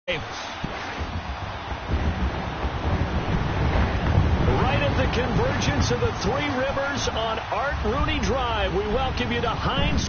Right at the convergence of the Three Rivers on Art Rooney Drive, we welcome you to Heinz.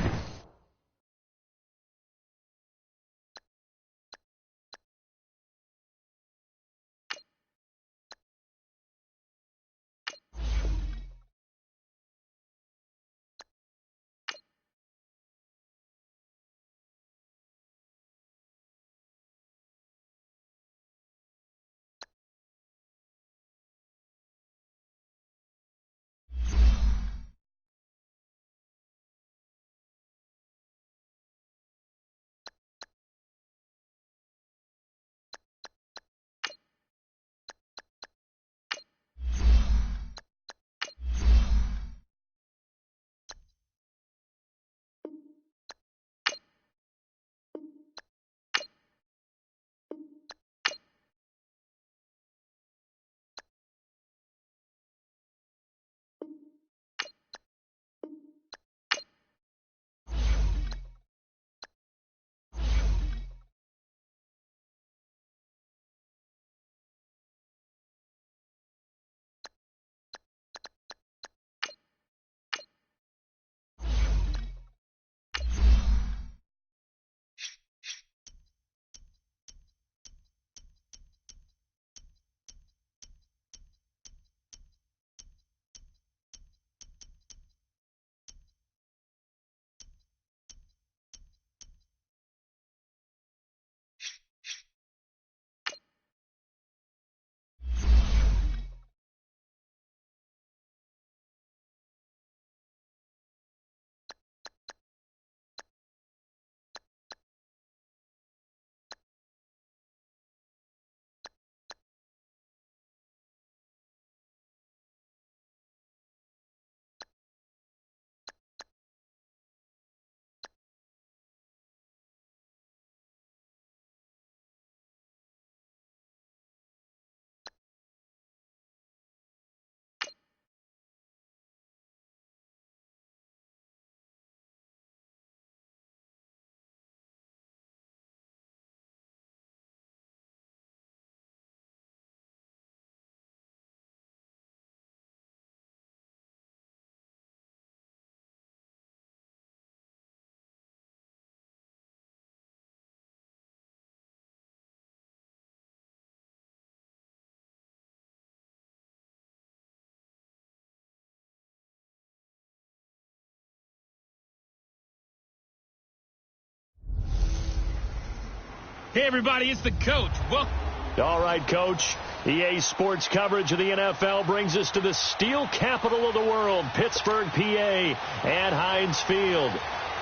Hey, everybody, it's the coach. Well, all right, Coach. EA Sports coverage of the NFL brings us to the steel capital of the world, Pittsburgh, PA, at Heinz Field.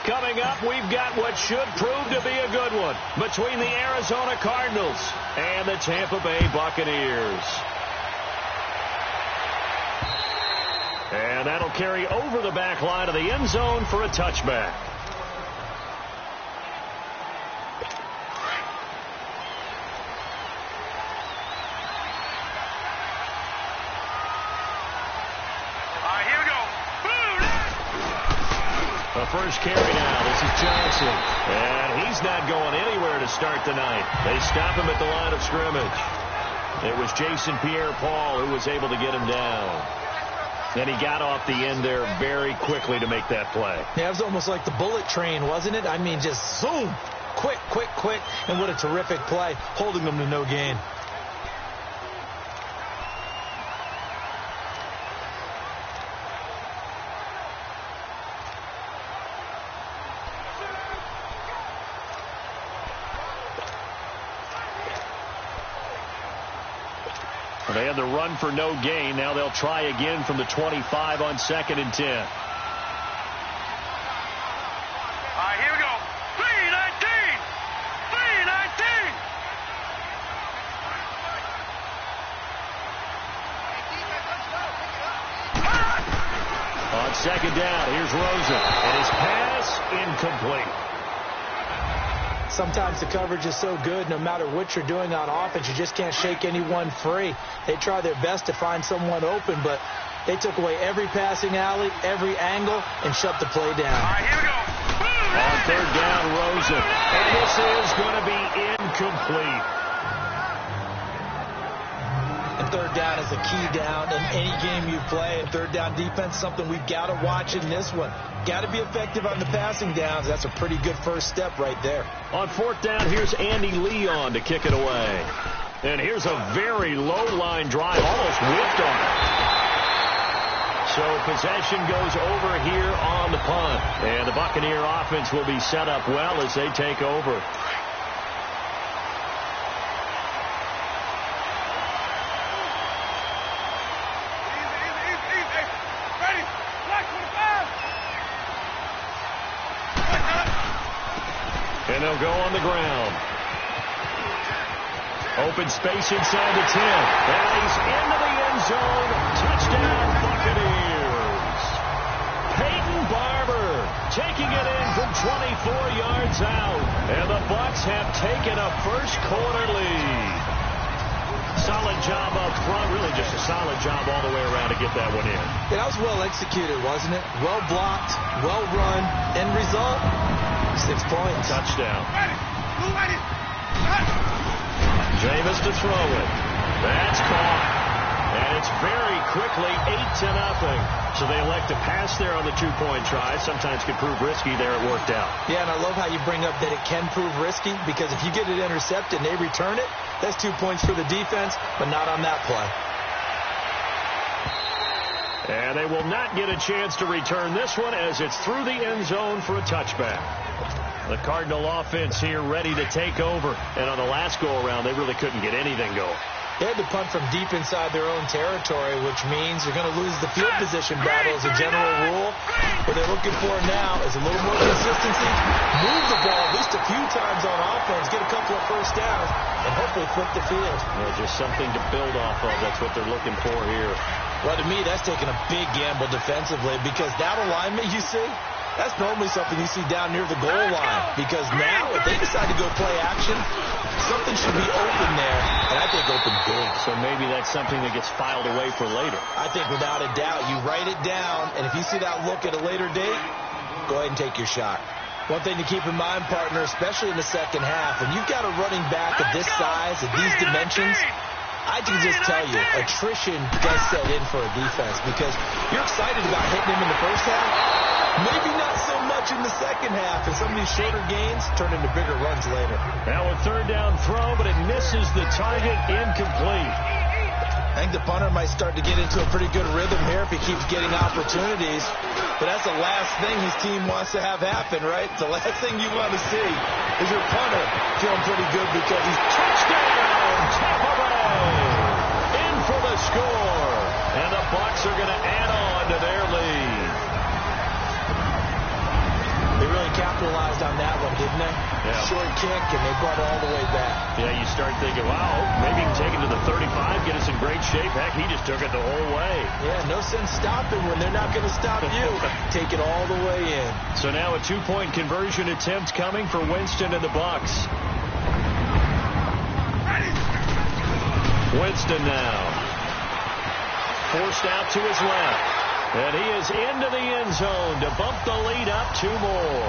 Coming up, we've got what should prove to be a good one between the Arizona Cardinals and the Tampa Bay Buccaneers. And that'll carry over the back line of the end zone for a touchback. First carry now. This is Johnson. And he's not going anywhere to start the night. They stop him at the line of scrimmage. It was Jason Pierre-Paul who was able to get him down. And he got off the end there very quickly to make that play. Yeah, it was almost like the bullet train, wasn't it? I mean, just zoom. Quick, quick, quick. And what a terrific play, holding them to no gain. They had the run for no gain. Now they'll try again from the 25 on 2nd and 10. All right, here we go. 3-19. 3-19. On 2nd down, here's Rosen. And his pass incomplete. Sometimes the coverage is so good, no matter what you're doing on offense, you just can't shake anyone free. They try their best to find someone open, but they took away every passing alley, every angle, and shut the play down. All right, here we go. On 3rd down, Rosen. And this is going to be incomplete. third down is a key down in any game you play, and third down defense, something we've got to watch in this one. Got to be effective on the passing downs. That's a pretty good first step right there. On fourth down, here's Andy Leon to kick it away. And here's a very low-line drive, almost whipped on it. So possession goes over here on the punt. And the Buccaneer offense will be set up well as they take over. And they'll go on the ground. Open space inside the 10. And he's into the end zone. Touchdown, Buccaneers. Peyton Barber taking it in from 24 yards out. And the Bucs have taken a first quarter lead. Solid job up front. Really just a solid job all the way around to get that one in. Yeah, that was well executed, wasn't it? Well blocked, well run. End result, 6 points. Touchdown. Jameis to throw it. That's caught. And it's very quickly 8-0. So they elect to pass there on the two-point try. Sometimes could prove risky. There it worked out. Yeah, and I love how you bring up that it can prove risky, because if you get it intercepted and they return it, that's 2 points for the defense, but not on that play. And they will not get a chance to return this one as it's through the end zone for a touchback. The Cardinal offense here ready to take over. And on the last go-around, they really couldn't get anything going. They had to punt from deep inside their own territory, which means you're going to lose the field position battle as a general rule. What they're looking for now is a little more consistency, move the ball at least a few times on offense, get a couple of first downs, and hopefully flip the field. Yeah, just something to build off of. That's what they're looking for here. Well, to me, that's taking a big gamble defensively, because that alignment you see, that's normally something you see down near the goal line. Because now, if they decide to go play action, something should be open there, and I think open big. So maybe that's something that gets filed away for later. I think without a doubt, you write it down, and if you see that look at a later date, go ahead and take your shot. One thing to keep in mind, partner, especially in the second half, when you've got a running back of this size, of these dimensions, I can just tell you, attrition does set in for a defense, because you're excited about hitting him in the first half. Maybe not so much in the second half, and some of these shorter gains turn into bigger runs later. Now a third down throw, but it misses the target, incomplete. I think the punter might start to get into a pretty good rhythm here if he keeps getting opportunities. But that's the last thing his team wants to have happen, right? The last thing you want to see is your punter feeling pretty good because he's touchdown, Tampa Bay, in for the score. And the Bucs are going to add on to their lead. They really capitalized on that one, didn't they? Yeah. Short kick, and they brought it all the way back. Yeah, you start thinking, wow, maybe he can take it to the 35, get us in great shape. Heck, he just took it the whole way. Yeah, no sense stopping when they're not going to stop you. Take it all the way in. So now a two-point conversion attempt coming for Winston and the Bucs. Winston now. Forced out to his left. And he is into the end zone to bump the lead up 2 more.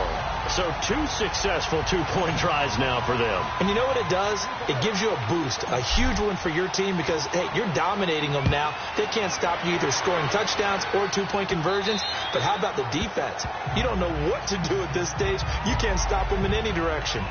So 2 successful two-point tries now for them. And you know what it does? It gives you a boost, a huge one for your team because, hey, you're dominating them now. They can't stop you either scoring touchdowns or two-point conversions. But how about the defense? You don't know what to do at this stage. You can't stop them in any direction.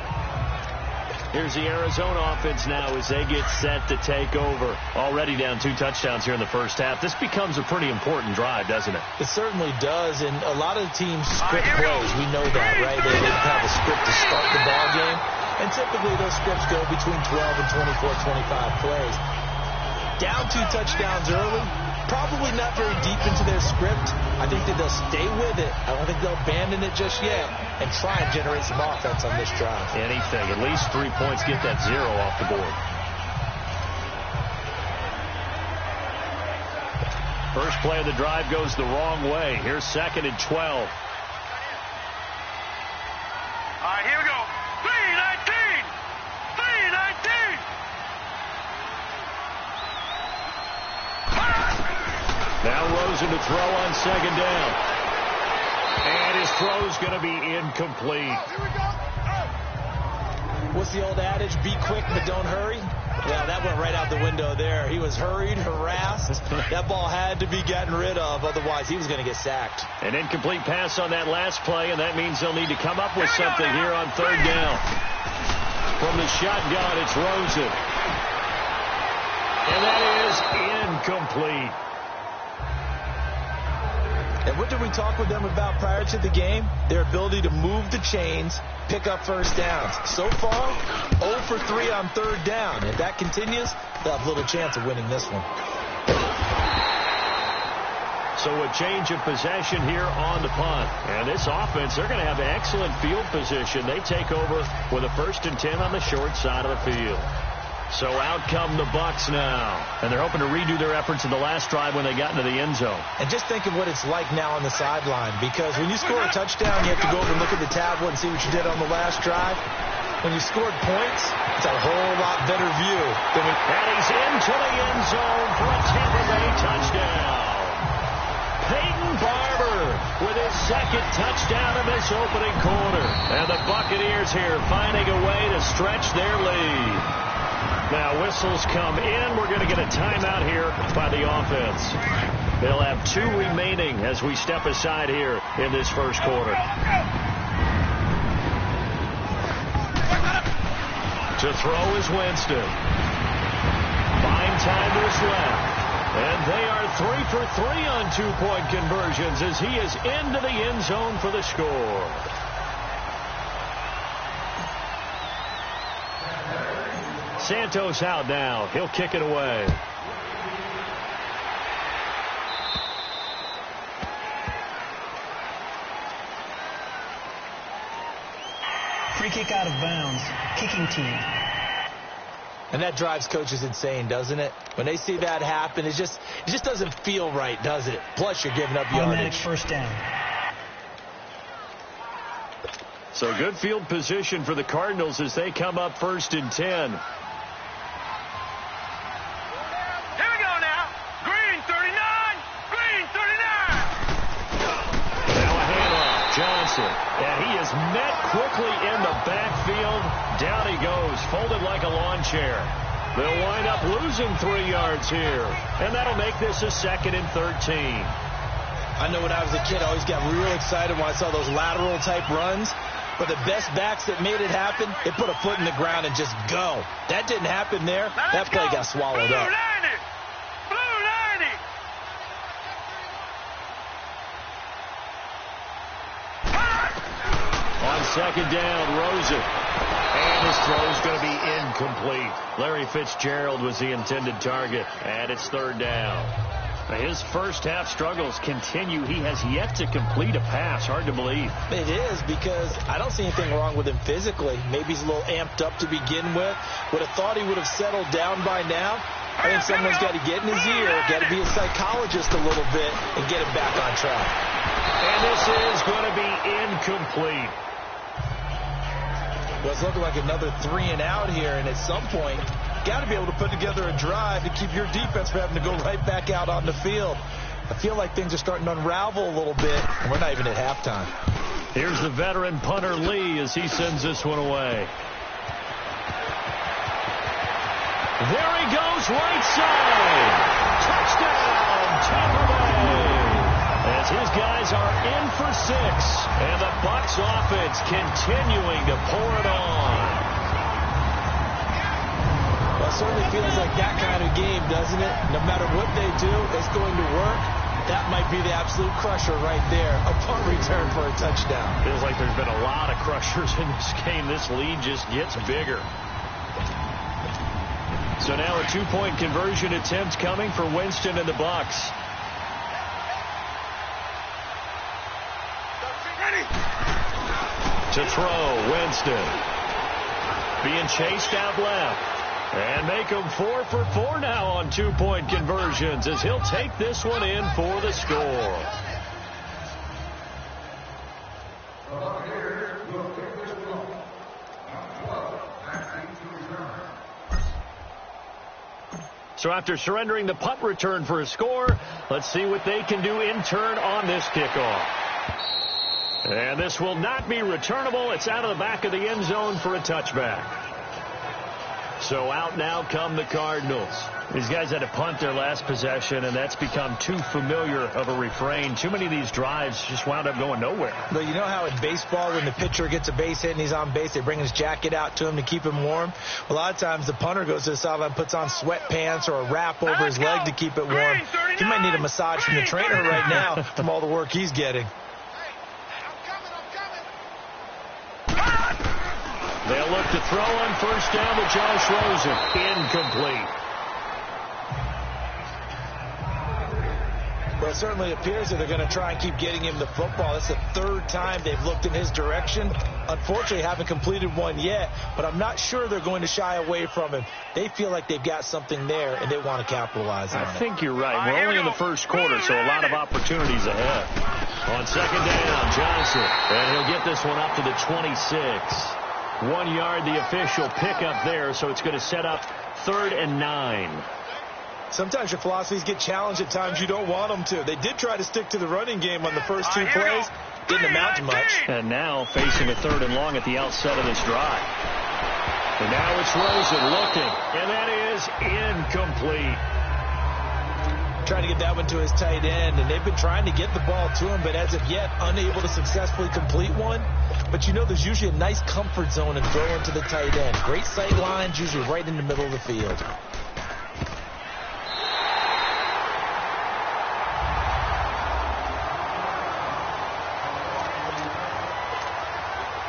Here's the Arizona offense now as they get set to take over. Already down 2 touchdowns here in the first half. This becomes a pretty important drive, doesn't it? It certainly does, and a lot of the teams script plays. We know that, right? They have a script to start the ball game, and typically those scripts go between 12 and 24, 25 plays. Down 2 touchdowns early, probably not very deep into their script. I think that they'll stay with it. I don't think they'll abandon it just yet and try and generate some offense on this drive. Anything. At least 3 points. Get that 0 off the board. First play of the drive goes the wrong way. Here's 2nd and 12. All right, here we go. 3-19. 3-19. Now Rosen to throw on 2nd down. And his throw's going to be incomplete. What's the old adage? Be quick, but don't hurry. Yeah, that went right out the window there. He was hurried, harassed. That ball had to be gotten rid of, otherwise he was going to get sacked. An incomplete pass on that last play, and that means they'll need to come up with something here on third down. From the shotgun, it's Rosen. And that is incomplete. And what did we talk with them about prior to the game? Their ability to move the chains, pick up first downs. So far, 0 for 3 on third down. If that continues, they'll have little chance of winning this one. So a change of possession here on the punt. And this offense, they're going to have excellent field position. They take over with a 1st and 10 on the short side of the field. So out come the Bucs now. And they're hoping to redo their efforts in the last drive when they got into the end zone. And just think of what it's like now on the sideline. Because when you score a touchdown, you have to go over and look at the tablet and see what you did on the last drive. When you scored points, it's a whole lot better view. And he's into the end zone for a Tampa Bay touchdown. Peyton Barber with his 2nd touchdown in this opening quarter. And the Buccaneers here finding a way to stretch their lead. Now whistles come in. We're going to get a timeout here by the offense. They'll have 2 remaining as we step aside here in this first quarter. To throw is Winston. Fine-timers left. And they are 3 for 3 on 2-point conversions as he is into the end zone for the score. Santos out now. He'll kick it away. Free kick out of bounds. Kicking team. And that drives coaches insane, doesn't it? When they see that happen, it just doesn't feel right, does it? Plus, you're giving up yardage. Automatic first down. So good field position for the Cardinals as they come up 1st and 10. And he is met quickly in the backfield. Down he goes, folded like a lawn chair. They'll wind up losing 3 yards here. And that'll make this a 2nd and 13. I know when I was a kid, I always got real excited when I saw those lateral type runs. But the best backs that made it happen, they put a foot in the ground and just go. That didn't happen there. That play got swallowed up. On 2nd down, Rosen. And his throw's going to be incomplete. Larry Fitzgerald was the intended target. And it's 3rd down. His first half struggles continue. He has yet to complete a pass. Hard to believe. It is, because I don't see anything wrong with him physically. Maybe he's a little amped up to begin with. Would have thought he would have settled down by now. I think someone's got to get in his ear, got to be a psychologist a little bit, and get him back on track. And this is going to be incomplete. Well, it's looking like another 3 and out here, and at some point, got to be able to put together a drive to keep your defense from having to go right back out on the field. I feel like things are starting to unravel a little bit, and we're not even at halftime. Here's the veteran punter Lee as he sends this one away. There he goes, right side. Touchdown, Tampa Bay. As his guys are in for 6, and the Bucs offense continuing to pour it on. Well, it certainly feels like that kind of game, doesn't it? No matter what they do, it's going to work. That might be the absolute crusher right there. A punt return for a touchdown. Feels like there's been a lot of crushers in this game. This lead just gets bigger. So now a 2-point conversion attempt coming for Winston and the Bucs. To throw, Winston. Being chased out left. And make him 4 for 4 now on 2-point conversions as he'll take this one in for the score. So after surrendering the punt return for a score, let's see what they can do in turn on this kickoff. And this will not be returnable. It's out of the back of the end zone for a touchback. So out now come the Cardinals. These guys had to punt their last possession, and that's become too familiar of a refrain. Too many of these drives just wound up going nowhere. But you know how in baseball, when the pitcher gets a base hit and he's on base, they bring his jacket out to him to keep him warm? A lot of times the punter goes to the sideline, puts on sweatpants or a wrap over his leg to keep it warm. He might need a massage from the trainer right now from all the work he's getting. They'll look to throw on first down to Josh Rosen. Incomplete. Well, it certainly appears that they're going to try and keep getting him the football. It's the third time they've looked in his direction. Unfortunately, haven't completed one yet, but I'm not sure they're going to shy away from him. They feel like they've got something there, and they want to capitalize on it. I think you're right. We're only in the first quarter, so a lot of opportunities ahead. On second down, Johnson, and he'll get this one up to the 26. 1 yard, the official pickup there, so it's going to set up 3rd and 9. Sometimes your philosophies get challenged at times you don't want them to. They did try to stick to the running game on the first 2 plays. Didn't amount to much. And now facing a 3rd and long at the outset of this drive. And now it's Rosen looking, and that is incomplete. Trying to get that one to his tight end, and they've been trying to get the ball to him, but as of yet, unable to successfully complete one. But you know there's usually a nice comfort zone in throwing to the tight end. Great sight lines, usually right in the middle of the field.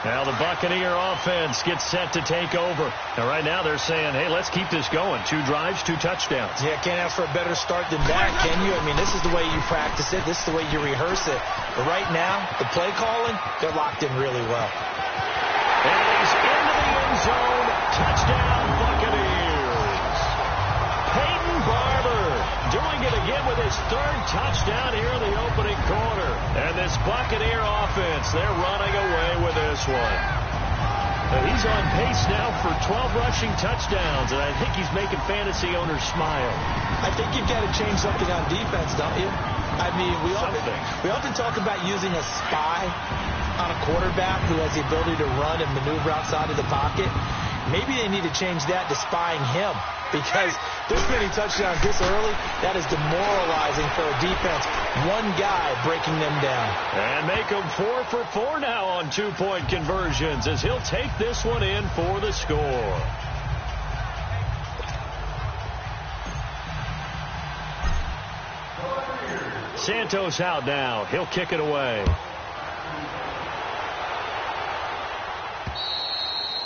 Now the Buccaneer offense gets set to take over. Now right now they're saying, hey, let's keep this going. 2 drives, 2 touchdowns. Yeah, can't ask for a better start than that, can you? I mean, this is the way you practice it. This is the way you rehearse it. But right now, the play calling, they're locked in really well. And he's into the end zone. Touchdown, Buccaneers. Peyton Barber doing it again with his 3rd touchdown here in the opening quarter. And this Buccaneer offense, they're running away with this one. He's on pace now for 12 rushing touchdowns, and I think he's making fantasy owners smile. I think you've got to change something on defense, don't you? I mean, we often talk about using a spy on a quarterback who has the ability to run and maneuver outside of the pocket. Maybe they need to change that to spying him, because this many touchdowns this early, that is demoralizing for a defense. One guy breaking them down. And make them 4 for 4 now on 2-point conversions as he'll take this one in for the score. Santos out now. He'll kick it away.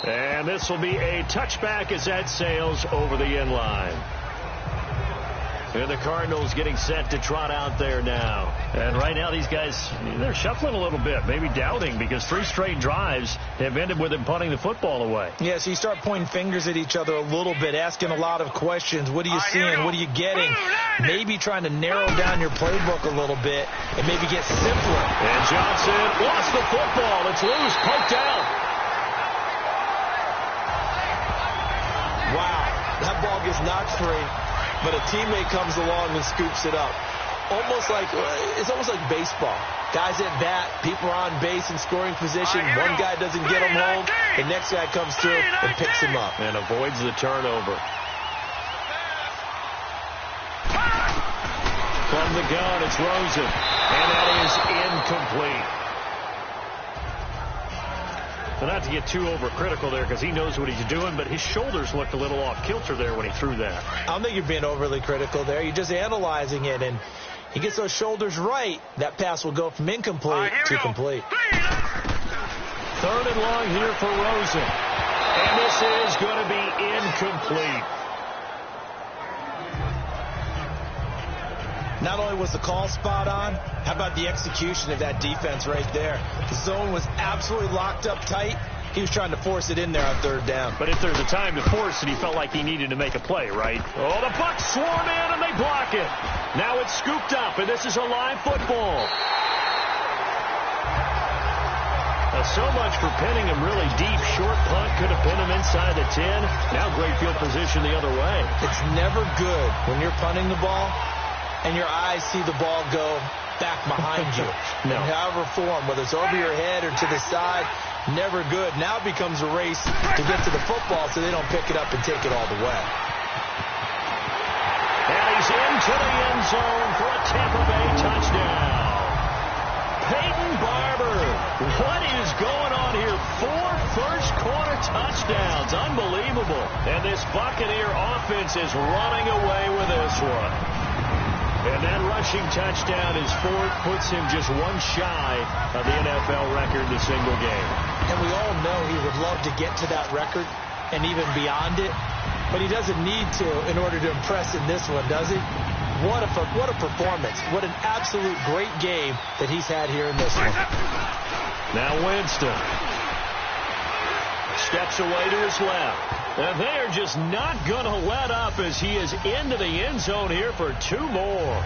And this will be a touchback as that sails over the end line. And the Cardinals getting set to trot out there now. And right now these guys, they're shuffling a little bit, maybe doubting, because 3 straight drives have ended with them punting the football away. Yeah, so you start pointing fingers at each other a little bit, asking a lot of questions. What are you seeing? What are you getting? Maybe trying to narrow down your playbook a little bit and maybe get simpler. And Johnson lost the football. It's loose, poked out. Wow, that ball gets knocked free, but a teammate comes along and scoops it up. It's almost like baseball. Guys at bat, people are on base in scoring position. One guy doesn't get him home, the next guy comes through and picks him up. And avoids the turnover. From the gun, it's Rosen. And that is incomplete. Well, not to get too overcritical there, because he knows what he's doing, but his shoulders looked a little off kilter there when he threw that. I don't think you're being overly critical there. You're just analyzing it, and he gets those shoulders right. That pass will go from incomplete to complete. 3rd and long here for Rosen. And this is going to be incomplete. Not only was the call spot on, how about the execution of that defense right there? The zone was absolutely locked up tight. He was trying to force it in there on 3rd down. But if there's a time to force it, he felt like he needed to make a play, right? Oh, the Bucs swarm in and they block it. Now it's scooped up, and this is a live football. So much for pinning him really deep. Short punt could have pinned him inside the 10. Now great field position the other way. It's never good when you're punting the ball and your eyes see the ball go back behind you. No. In however form, whether it's over your head or to the side, Never good. Now it becomes a race to get to the football so they don't pick it up and take it all the way. And he's into the end zone for a Tampa Bay touchdown. Peyton Barber, what is going on here? 4 first-quarter touchdowns. Unbelievable. And this Buccaneer offense is running away with this one. And that rushing touchdown is 4, puts him just one shy of the NFL record in a single game. And we all know he would love to get to that record and even beyond it, but he doesn't need to in order to impress in this one, does he? What a performance. What an absolute great game that he's had here in this one. Now Winston steps away to his left. And they are just not going to let up as he is into the end zone here for 2 more.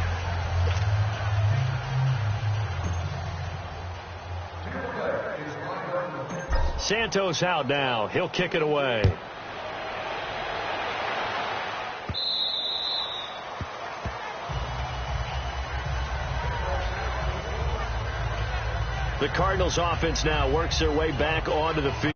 Santos out now. He'll kick it away. The Cardinals offense now works their way back onto the field.